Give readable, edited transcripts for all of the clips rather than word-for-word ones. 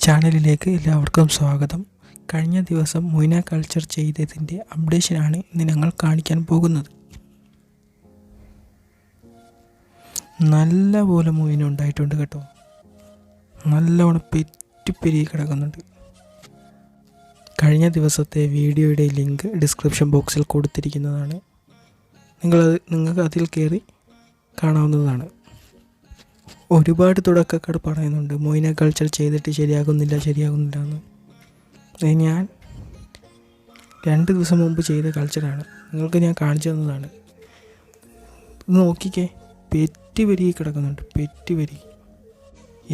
ചാനലിലേക്ക് എല്ലാവർക്കും സ്വാഗതം. കഴിഞ്ഞ ദിവസം മൊയ്ന കൾച്ചർ ചെയ്തതിൻ്റെ അപ്ഡേഷനാണ് ഇന്ന് ഞങ്ങൾ കാണിക്കാൻ പോകുന്നത്. നല്ല പോലെ മൊയ്ന ഉണ്ടായിട്ടുണ്ട് കേട്ടോ. നല്ലവണ്ണം പെരുകി കിടക്കുന്നുണ്ട്. കഴിഞ്ഞ ദിവസത്തെ വീഡിയോയുടെ ലിങ്ക് ഡിസ്ക്രിപ്ഷൻ ബോക്സിൽ കൊടുത്തിരിക്കുന്നതാണ്. നിങ്ങൾക്ക് അതിൽ കയറി കാണാവുന്നതാണ്. ഒരുപാട് തുടക്കക്കാർ പറയുന്നുണ്ട് മൊയ്ന കൾച്ചർ ചെയ്തിട്ട് ശരിയാകുന്നില്ല എന്ന്. ഞാൻ 2 ദിവസം മുമ്പ് ചെയ്ത കൾച്ചറാണ്, നിങ്ങൾക്ക് ഞാൻ കാണിച്ചു തന്നതാണ്. ഇത് നോക്കിക്കേ, പെരുകി കിടക്കുന്നുണ്ട്.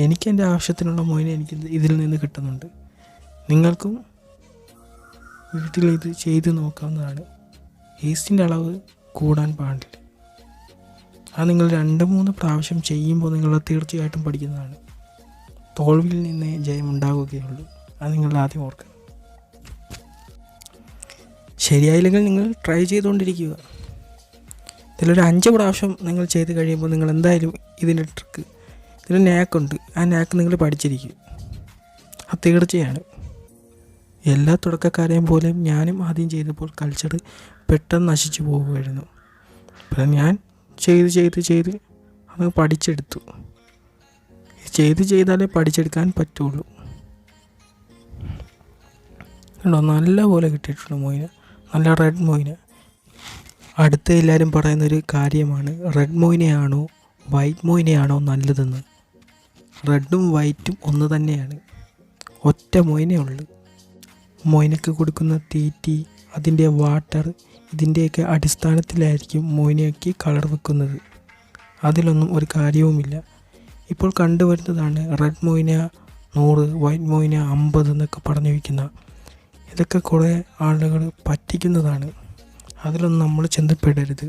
എനിക്ക് എൻ്റെ ആവശ്യത്തിനുള്ള മൊയ്ന എനിക്ക് ഇതിൽ നിന്ന് കിട്ടുന്നുണ്ട്. നിങ്ങൾക്കും വീട്ടിൽ ഇത് ചെയ്ത് നോക്കാവുന്നതാണ്. ഈസ്റ്റിൻ്റെ അളവ് കൂടാൻ പാടില്ല. അത് നിങ്ങൾ 2-3 പ്രാവശ്യം ചെയ്യുമ്പോൾ നിങ്ങൾ തീർച്ചയായിട്ടും പഠിക്കുന്നതാണ്. തോൽവിയിൽ നിന്നേ ജയം ഉണ്ടാവുകയുള്ളൂ. അത് നിങ്ങൾ ആദ്യം ഓർക്കുക. ശരിയായില്ലെങ്കിൽ നിങ്ങൾ ട്രൈ ചെയ്തുകൊണ്ടിരിക്കുക. ഇതിലൊരു 5 പ്രാവശ്യം നിങ്ങൾ ചെയ്ത് കഴിയുമ്പോൾ നിങ്ങൾ എന്തായാലും ഇതിൻ്റെ ട്രിക്ക്, ഇതിൽ നാക്കുണ്ട്, ആ നാക്ക് നിങ്ങൾ പഠിച്ചിരിക്കും. അത് തീർച്ചയാണ്. എല്ലാ തുടക്കക്കാരെയും പോലെയും ഞാനും ആദ്യം ചെയ്തപ്പോൾ കൾച്ചർ പെട്ടെന്ന് നശിച്ചു പോകുമായിരുന്നു. അപ്പം ഞാൻ ചെയ്ത് അത് പഠിച്ചെടുത്തു. ചെയ്താലേ പഠിച്ചെടുക്കാൻ പറ്റുള്ളൂ. കണ്ടോ, നല്ല പോലെ കിട്ടിയിട്ടുണ്ട് മൊയ്ന, നല്ല റെഡ് മൊയ്ന. അടുത്ത എല്ലാവരും പറയുന്നൊരു കാര്യമാണ്, റെഡ് മൊയ്നയാണോ വൈറ്റ് മൊയ്നയാണോ നല്ലതെന്ന്. റെഡും വൈറ്റും ഒന്ന് തന്നെയാണ്, ഒറ്റ മൊയ്നയുള്ളൂ. മൊയ്നക്ക് കൊടുക്കുന്ന തീറ്റി, അതിൻ്റെ വാട്ടർ, ഇതിൻ്റെയൊക്കെ അടിസ്ഥാനത്തിലായിരിക്കും മൊയ്നയ്ക്ക് കളർ വെക്കുന്നത്. അതിലൊന്നും ഒരു കാര്യവുമില്ല. ഇപ്പോൾ കണ്ടുവരുന്നതാണ് റെഡ് മൊയ്ന 100, വൈറ്റ് മൊയ്ന 50 എന്നൊക്കെ പറഞ്ഞു വയ്ക്കുന്ന. ഇതൊക്കെ കുറേ ആളുകൾ പറ്റിക്കുന്നതാണ്. അതിലൊന്നും നമ്മൾ ചെന്നപ്പെടരുത്.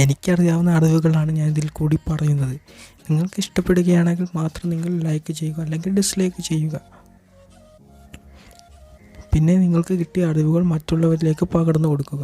എനിക്കറിയാവുന്ന അറിവുകളാണ് ഞാൻ ഇതിൽ കൂടി പറയുന്നത്. നിങ്ങൾക്ക് ഇഷ്ടപ്പെടുകയാണെങ്കിൽ മാത്രം നിങ്ങൾ ലൈക്ക് ചെയ്യുക, അല്ലെങ്കിൽ ഡിസ്ലൈക്ക് ചെയ്യുക. പിന്നെ നിങ്ങൾക്ക് കിട്ടിയ അറിവുകൾ മറ്റുള്ളവരിലേക്ക് പകർന്നു കൊടുക്കുക.